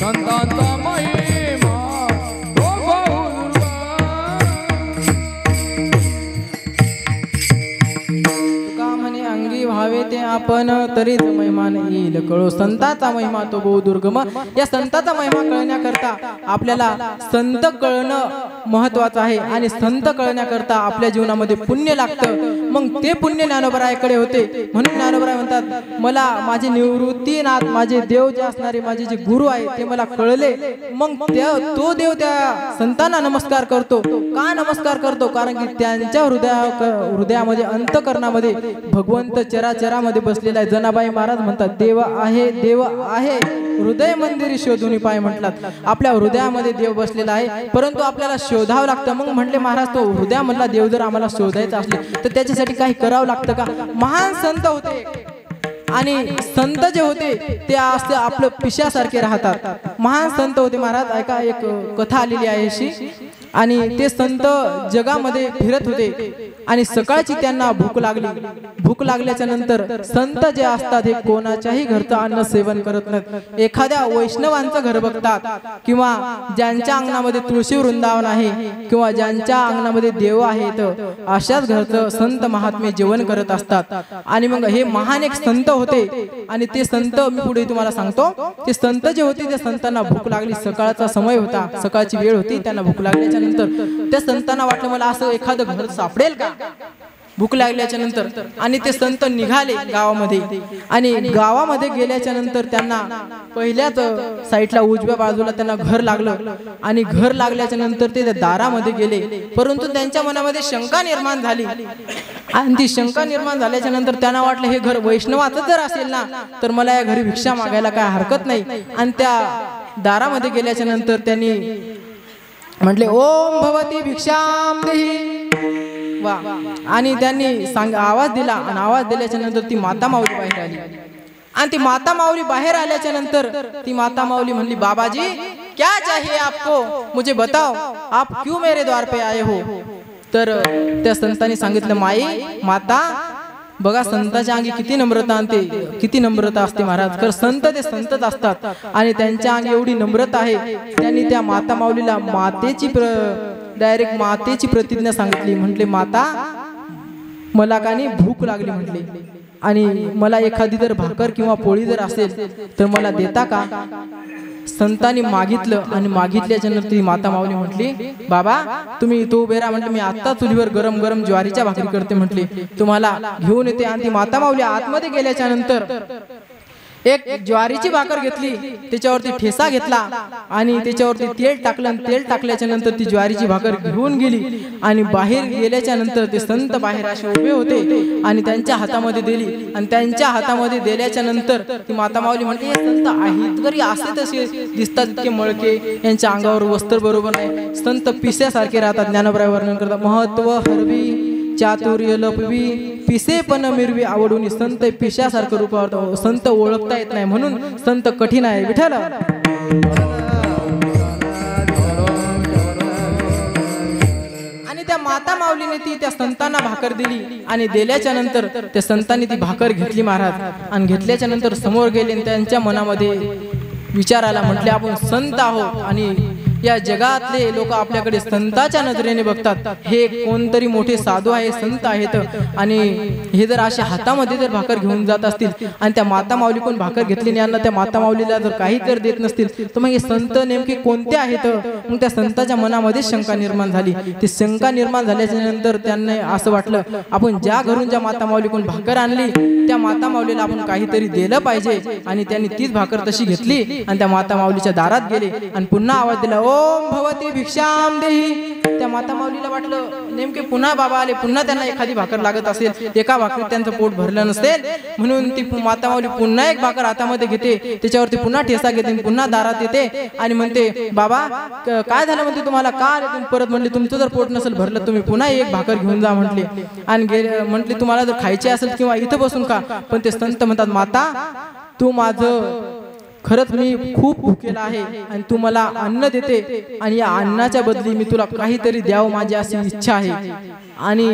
संतांचा महिमा तो बहुदुर्गा. तुका म्हणे अंगी व्हावे ते आपण तरीच महिमान येईल कळो. संताचा महिमा तो बहु दुर्गम. या संताचा महिमा कळण्याकरता आपल्याला संत कळणं महत्वाचं आहे आणि संत कळण्याकरता आपल्या जीवनामध्ये पुण्य लागतं. मग ते पुण्य ज्ञानोबरायाकडे होते. म्हणून ज्ञानोबराय म्हणतात मला माझे निवृत्तीनाथ माझे देव जे असणारे माझे जे गुरु आहे ते मला कळले. मग तो देव त्या संतांना नमस्कार करतो. का नमस्कार करतो? कारण की त्यांच्या हृदयामध्ये अंतकरणामध्ये भगवंत चराचरामध्ये बसलेला आहे. जनाबाई महाराज म्हणतात देव आहे देव आहे हृदय मंदिरी शोधून पाय म्हटलात. आपल्या हृदयामध्ये देव बसलेला आहे परंतु आपल्याला शोधावं लागतं. मग म्हटले महाराज तो हृदयामधला देव जर आम्हाला शोधायचा असले तर त्याच्यासाठी काही करावं लागतं का? महान संत होते आणि संत जे होते ते असते आपलं पिशासारखे राहतात. महान संत होते महाराज. ऐका एक कथा आलेली आहे अशी. आणि ते संत जगामध्ये फिरत होते आणि सकाळची त्यांना भूक लागली. भूक लागल्याच्या नंतर संत जे असतात हे कोणाच्याही घरचं अन्न सेवन करत नाहीत. एखाद्या वैष्णवांचं घर बघतात किंवा ज्यांच्या अंगणामध्ये तुळशी वृंदावन आहे किंवा ज्यांच्या अंगणामध्ये देव आहेत अशाच घरचं संत महात्मे जेवण करत असतात. आणि मग हे महान एक संत होते आणि ते संत मी पुढे तुम्हाला सांगतो. ते संत जे होते त्या संतांना भूक लागली. सकाळचा समय होता सकाळची वेळ होती. त्यांना भूक लागल्याच्या नंतर त्या संतांना वाटलं मला असं एखादं घर सापडेल का भूक लागल्याच्या नंतर. आणि ते संत निघाले गावामध्ये आणि गावामध्ये गेल्याच्या नंतर त्यांना पहिल्याच साईडला उजव्या बाजूला त्यांना घर लागलं आणि घर लागल्याच्या नंतर ते दारामध्ये गेले. परंतु त्यांच्या मनामध्ये शंका निर्माण झाली आणि ती शंका निर्माण झाल्याच्या नंतर त्यांना वाटलं हे घर वैष्णवाचं जर असेल ना तर मला या घरी भिक्षा मागायला काय हरकत नाही. आणि त्या दारामध्ये गेल्याच्या नंतर त्यांनी म्हटले ओम भवती भिक्षाम देही वा. आणि त्यांनी आवाज दिला आणि आवाज दिल्याच्या नंतर ती माता माऊली बाहेर आली. आणि ती माता माऊली बाहेर आल्याच्या नंतर ती माता माऊली म्हणली बाबाजी क्या चाहिए आपको मुझे बताओ आप क्यों मेरे द्वार पे आए हो. तर त्या संतांनी सांगितलं माई माता बघा संताच्या अंगी किती नम्रता आणते किती नम्रता असते महाराज. तर संत ते संतच असतात आणि त्यांच्या अंगी एवढी नम्रता आहे. त्यांनी त्या माता माऊलीला मातेची डायरेक्ट मातेची प्रतिज्ञा सांगितली. म्हटले माता मला कानी भूक लागली म्हटले आणि मला एखादी जर भाकर किंवा पोळी जर असेल तर मला देता का. संतांनी मागितलं आणि मागितल्याच्या नंतर ती माता माऊली म्हटली बाबा तुम्ही इथं उभे राहा. म्हटले मी आता चुलीवर गरम गरम ज्वारीच्या भाकरी करते म्हटले तुम्हाला घेऊन येते. आणि ती माता माऊली आतमध्ये गेल्याच्या नंतर एक ज्वारीची भाकर घेतली त्याच्यावरती ठेसा घेतला आणि त्याच्यावरती तेल टाकलं आणि तेल टाकल्याच्या नंतर ती ज्वारीची भाकर घेऊन गेली. आणि बाहेर गेल्याच्या नंतर ते संत बाहेर असे उभे होते आणि त्यांच्या हातामध्ये दिली. आणि त्यांच्या हातामध्ये दिल्याच्या नंतर ती माता माऊली म्हणते हे संत आहेत घरी असे तसे दिसतात इतके मळके यांच्या अंगावर वस्त्र बरोबर नाही संत पिस्यासारखे राहतात. ज्ञानोबराय वर्णन करतात महत्व हरवी चातुर्य लपवी पिसे पण मिरवी आवडून. संत पिशासारखं रूपावर संत ओळखता येत नाही म्हणून संत कठीण आहे. विठ्ठल आणि त्या माता माऊलीने ती त्या संतांना भाकर दिली आणि दिल्याच्या नंतर त्या संतांनी ती भाकर घेतली महाराज. आणि घेतल्याच्या नंतर समोर गेले आणि त्यांच्या मनामध्ये विचार आला. म्हटले आपण संत आहोत आणि या जगातले लोक आपल्याकडे संताच्या नजरेने बघतात. हे कोणतरी मोठे साधू आहे संत आहेत आणि हे जर अशा हातामध्ये जर भाकर घेऊन जात असतील आणि त्या माता माऊली कोण भाकर घेतली यांना त्या माता माऊलीला जर काही जर देत नसतील तर मग हे संत नेमके कोणते आहेत. मग त्या संताच्या मनामध्ये शंका निर्माण झाली. ती शंका निर्माण झाल्याच्या नंतर त्यांना असं वाटलं आपण ज्या घरून ज्या माता माऊली कोण भाकर आणली त्या माता माऊलीला आपण काहीतरी दिलं पाहिजे. आणि त्यांनी तीच भाकर तशी घेतली आणि त्या माता माऊलीच्या दारात गेले आणि पुन्हा आवाज दिला ओम भवती भिक्षाम देही. त्या माता माऊलीला वाटलं नेमके पुन्हा बाबा आले पुन्हा त्यांना एखादी भाकर लागत असेल एका भाकरीत त्यांचं पोट भरलं नसेल म्हणून ती माता माऊली पुन्हा एक भाकर हातामध्ये घेते त्याच्यावरती पुन्हा ठेसा घेते पुन्हा दारात येते आणि म्हणते बाबा काय झालं म्हणते तुम्हाला का आले तुम्ही परत. म्हणले तुमचं जर पोट नसेल भरलं तुम्ही पुन्हा एक भाकर घेऊन जा म्हटले. आणि म्हटले तुम्हाला जर खायचे असेल किंवा इथं बसून का. पण ते संत म्हणतात माता तू माझं खरंच मी खूप भुकेला आहे आणि तू मला अन्न देते आणि या अन्नाच्या बदली मी तुला काहीतरी द्यावं माझी अशी इच्छा आहे. आणि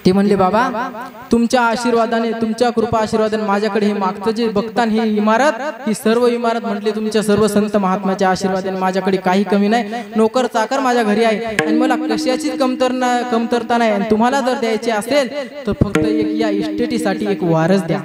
ते म्हणले बाबा तुमच्या आशीर्वादाने तुमच्या कृपा आशीर्वादाने माझ्याकडे हे मागचं जे बघतान ही इमारत ही सर्व इमारत म्हटले तुमच्या सर्व संत महात्म्याच्या आशीर्वादाने माझ्याकडे काही कमी नाही नोकर चाकर माझ्या घरी आहे आणि मला कशाचीच कमतरता नाही आणि तुम्हाला जर द्यायचे असेल तर फक्त एक या इस्टेटीसाठी एक वारस द्या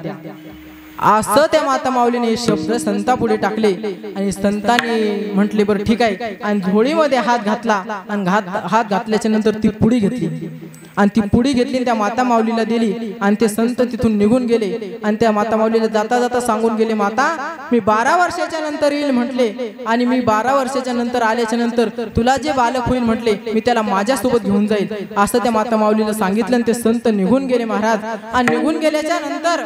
असं त्या माता माऊलीने हे शब्द संतापुढे टाकले आणि संतांनी म्हटले बरं ठीक आहे आणि झोळीमध्ये हात घातला आणि हात घातल्याच्या नंतर ती पुडी घेतली आणि ती पुडी घेतली त्या माता माऊलीला दिली आणि ते संत तिथून निघून गेले आणि त्या माता माऊलीला जाता जाता सांगून गेले माता मी 12 वर्षाच्या नंतर येईल म्हटले आणि मी 12 वर्षाच्या नंतर आल्याच्या नंतर तुला जे बालक होईल म्हटले मी त्याला माझ्यासोबत घेऊन जाईल असं त्या माता माऊलीला सांगितलं आणि ते संत निघून गेले महाराज आणि निघून गेल्याच्या नंतर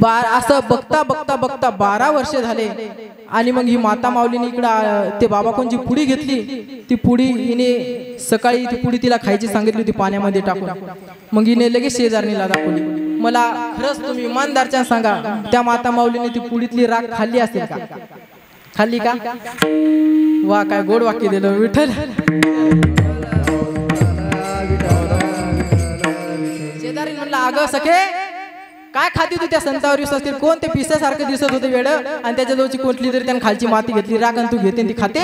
असं बघता बघता बघता 12 वर्ष झाले आणि मग ही माता माऊलीने इकडं ते बाबा कोणची पुडी घेतली ती पुडी हिने सकाळी ती पुडी तिला खायची सांगितली होती पाण्यामध्ये टाकून मग हिने लगेच शेजारणीला दाखवली मला खरंच तुम्ही इमानदारच्या सांगा त्या माता माऊलीने ती पुडीतली राख खाल्ली असेल का खाल्ली का वा काय गोड वाक्य दिलं विठ्ठल शेजारी म्हणला अगं सखे काय खाती तू त्या संतावर विश्वास केला कोण ते पिसासारखं दिसत होते वेड आणि त्याच्या जवळची कोणती तरी त्याने खालची माती घेतली राग आणि तू घेते ती खाते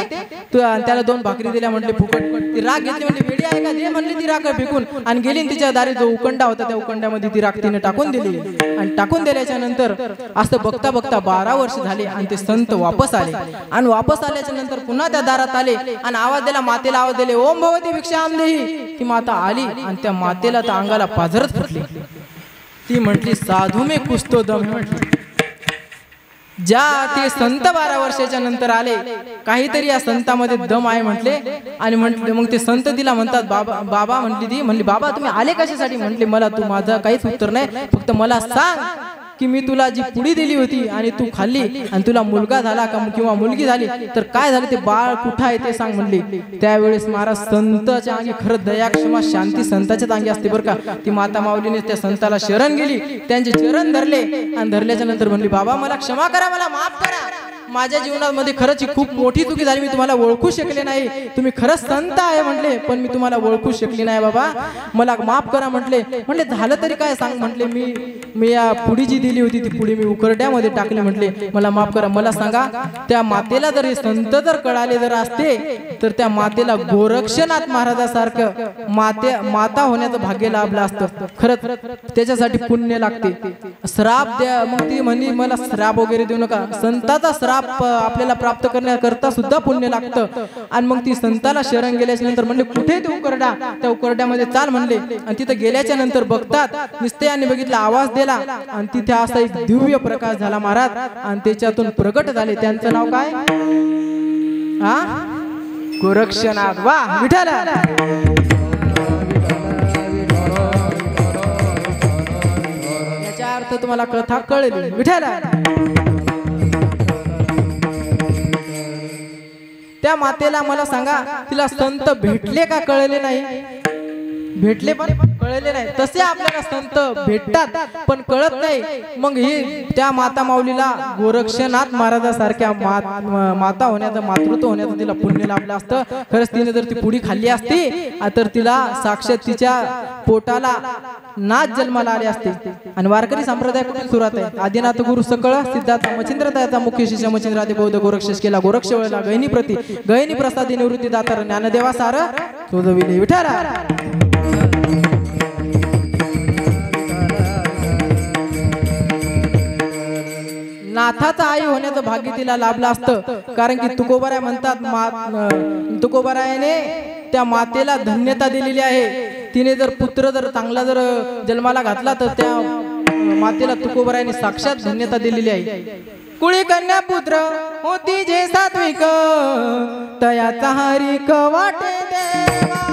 तू त्याला 2 भाकरी दिल्या म्हटले फुकट ती राग घेतली म्हणजे वेडी आहे का दे म्हणली ती राग फेकून आणि गेली तिच्या दारी जो उकंडा होता त्या उकंड्यामध्ये ती राग तिने टाकून दिली आणि टाकून दिल्याच्या नंतर असं बघता बघता 12 वर्ष झाले आणि ते संत वापस आले आणि वापस आल्याच्या नंतर पुन्हा त्या दारात आले आणि आवाज दिला मातेला आवाज दिले ओम भगवती भिक्षाम देही ती माता आली आणि त्या मातेला त्या अंगाला पाझरच फुटली ती म्हटली साधू में कुछ तो दम म्हटली ज्या ते संत 12 वर्षाच्या नंतर आले काहीतरी या संतामध्ये दम आहे म्हटले आणि म्हटले मग ते संत तिला म्हणतात बाबा बाबा म्हटली ती म्हणली बाबा तुम्ही आले कशासाठी म्हटले मला तू माझं काहीच उत्तर नाही फक्त मला सांग की मी तुला जी पुडी दिली होती आणि तू खाल्ली आणि तुला मुलगा झाला का किंवा मुलगी झाली तर काय झालं ते बाळ कुठं आहे ते सांग म्हणली त्यावेळेस महाराज संताच्या अंगी खरं दया क्षमा शांती संताच्याच अंगी असते बरं का ती माता माऊलीने त्या संताला शरण गेली त्यांचे चरण धरले आणि धरल्याच्या नंतर म्हणली बाबा मला क्षमा करा मला माफ करा माझ्या जीवनामध्ये खरंच खूप मोठी चुकी झाली मी तुम्हाला ओळखू शकले नाही तुम्ही खरंच संत आहे म्हटले पण मी तुम्हाला ओळखू शकले नाही बाबा मला माफ करा म्हटले झालं तरी काय सांग म्हटले मी या पुडी जी दिली होती ती पुडी मी उकरड्यामध्ये टाकली म्हटले मला माफ करा मला सांगा त्या मातेला जर संत जर कळाले जर असते तर त्या मातेला गोरक्षनाथ महाराजासारखं माता होण्याचं भाग्य लाभलं असतं खरंच त्याच्यासाठी पुण्य लागते श्राप द्या मग ती म्हणे मला श्राप वगैरे देऊ नका संताचा श्राप आपल्याला प्राप्त करण्याकरता सुद्धा पुण्य लागतं आणि मग ती संताला शरण गेल्याच्या नंतर म्हणले कुठे ते उकरडा त्या उकरड्यामध्ये चाल म्हणले आणि तिथे गेल्याच्या नंतर बघतात निस्त्याने बघितला आवाज दिला आणि तिथे असा एक दिव्य प्रकाश झाला महाराज आणि त्याच्यातून प्रगट झाले त्यांचं नाव काय गोरक्षनाथ वा विठ्ठल याचा अर्थ तुम्हाला कथा कळली विठ्ठल त्या मातेला मला सांगा तिला संत भेटले का कळले नाही भेटले पण कळले नाही तसे आपल्याला संत भेटतात पण कळत नाही मग ही त्या माता माऊलीला गोरक्षनाथ महाराजासारख्या माता होण्याचं मातृत्व होण्याचं तिला पुण्य लाभलं असतं खरंच तिने जर ती पुडी खाल्ली असती तर तिला साक्षात तिच्या पोटाला नाच जन्माला आले असते आणि वारकरी संप्रदाय कुठे सुरुवात आहे आदिनाथ गुरु सकळ सिद्धार्थ मच्छिंद्रताचा मुख्य शिष्य मच्छिंद्रादि बौद्ध गोरक्षेश केला गोरक्ष वळला गहिनी प्रती गहिनी प्रसादी निवृत्ती दातार ज्ञानदेवा सार शोधविले विठ्ठला नाथाचा आई होण्याचं भाग्य तिला लाभलं असतं कारण की तुकोबाराय म्हणतात तुकोबारायाने त्या मातेला धन्यता दिलेली आहे तिने जर पुत्र जर चांगला जर जन्माला घातला तर त्या मातेला तुकोबारायाने साक्षात धन्यता दिलेली आहे कुळी कन्या पुत्र होती जे सात्विक तयाचा हरिक वाटे देवा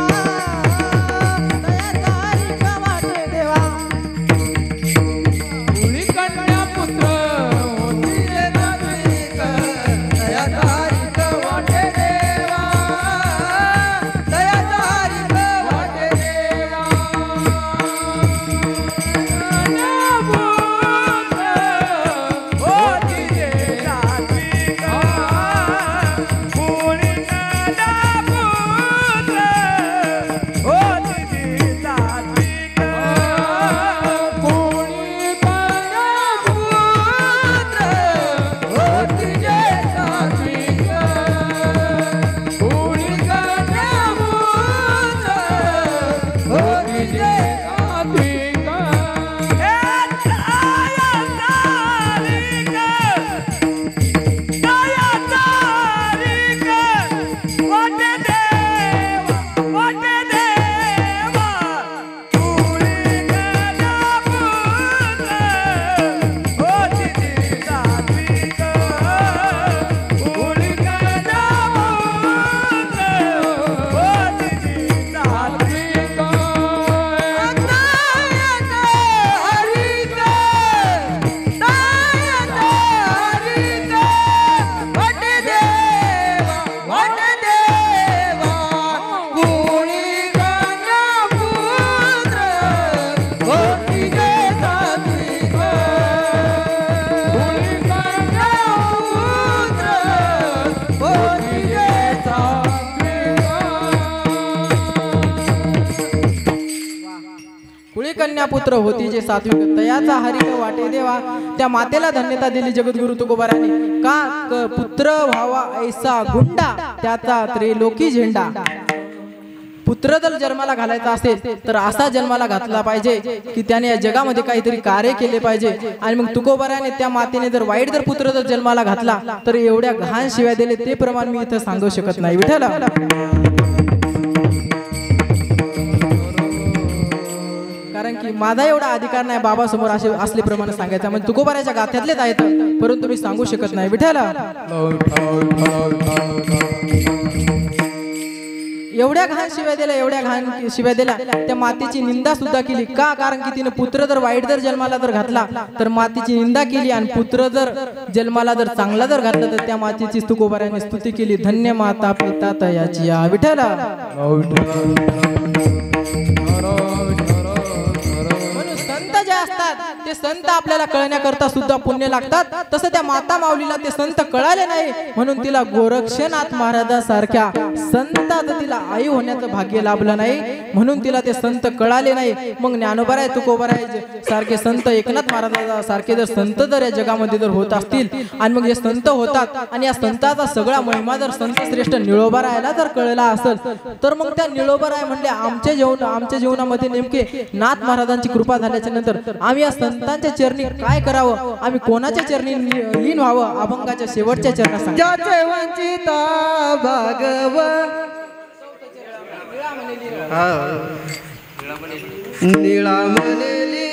पुत्र होती जे सात्विक तयाचा हरी वाटे देवा. त्या मातेला धन्यता दिली जगद्गुरु तुकोबाराने का पुत्र व्हावा ऐसा गुंडा त्याचा त्रिलोकी झेंडा. पुत्र जर जन्माला घालायचा असेल तर असा जन्माला घातला पाहिजे की त्याने या जगामध्ये काहीतरी कार्य केले पाहिजे. आणि मग तुकोबाराने त्या मातेने जर वाईट जर पुत्र जर जन्माला घातला तर एवढ्या घाण शिव्या दिले ते प्रमाण मी इथं सांगू शकत नाही. विठ्ठल कारण की माझा एवढा अधिकार नाही बाबा समोर असे असले प्रमाणे सांगायचा. म्हणजे तुकोबाराच्या गाथ्यातलेच आहेत परंतु मी सांगू शकत नाही. विठ्ठल एवढ्या घाण शिव्या दिल्या एवढ्या घाण शिव्या दिल्या. त्या मातेची निंदा सुद्धा केली का कारण की तिने पुत्र जर वाईट जर जन्माला जर घातला तर मातेची निंदा केली आणि पुत्र जर जन्माला जर चांगला जर घातला तर त्या मातेची तुकोबाराने स्तुती केली. धन्य माता पिता तयाची या. विठ्ठल संत जे असतात ते संत आपल्याला कळण्याकरता सुद्धा पुण्य लागतात. तसं त्या माता माऊलीला ते संत कळाले नाही म्हणून तिला गोरक्षनाथ महाराजासारख्या संतात तिला आई होण्याचं भाग्य लाभलं नाही म्हणून तिला ते संत कळाले नाही. मग ज्ञानोबाराय तुकोबाराय सारखे संत एकनाथ महाराजा सारखे जर संत जर या जगामध्ये जर होत असतील आणि मग हे संत होतात आणि या संताचा सगळा महिमा जर संत श्रेष्ठ निळोबारायला जर कळला असेल तर मग त्या निळोबाराय म्हणजे आमच्या जीवनामध्ये नेमके नाथ महाराजांची कृपा झाल्याच्या नंतर आम्ही या संतांच्या चरणी काय करावं आम्ही कोणाच्या चरणी लीन व्हावं अभंगाच्या शेवटच्या चरणात ज्याचे वंचिता भागव निळा म्हणेली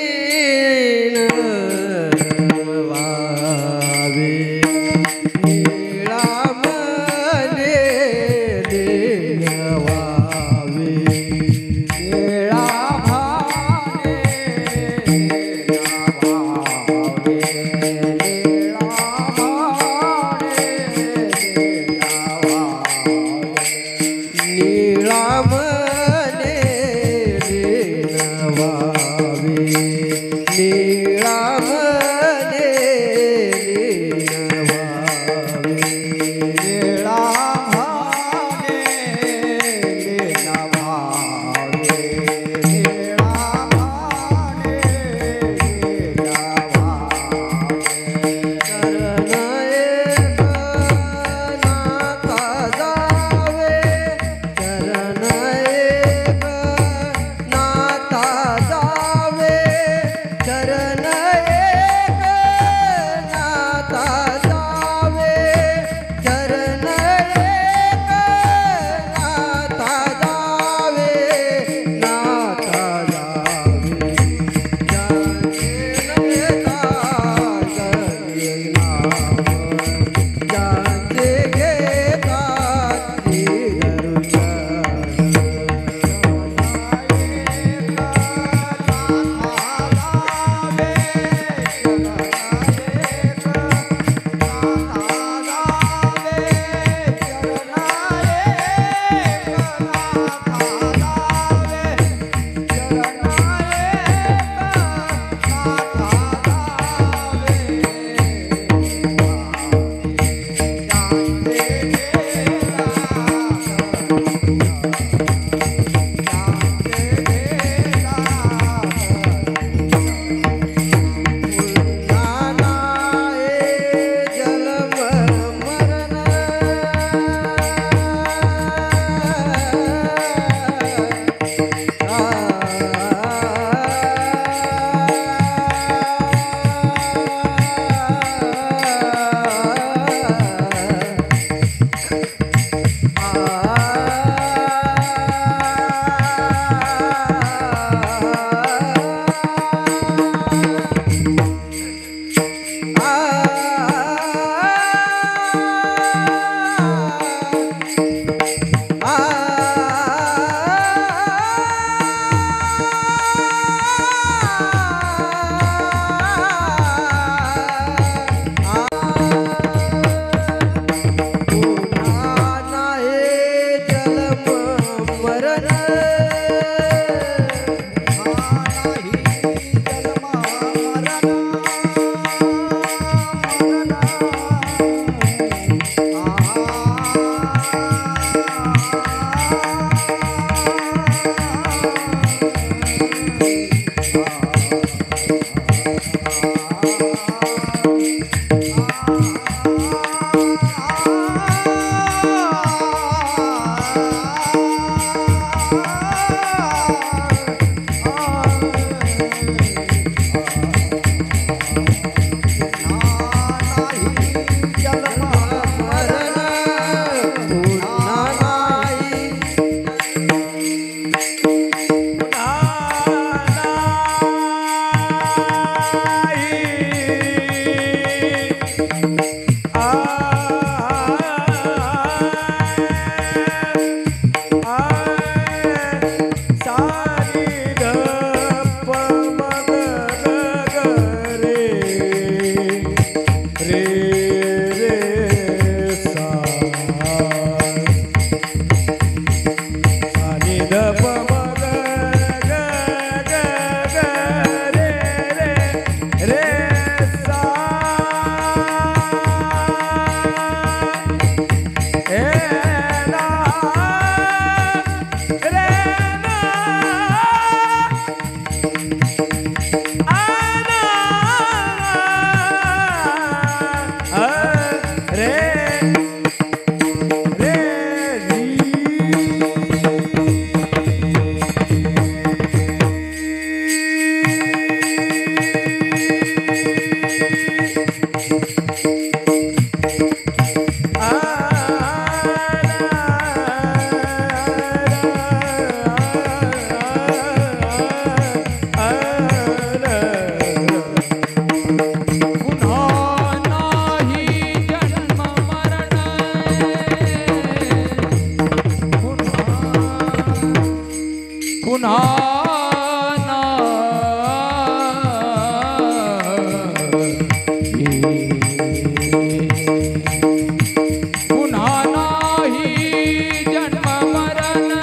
पुन्हा पुन्हा नाही जन्म मरण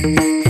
Thank you.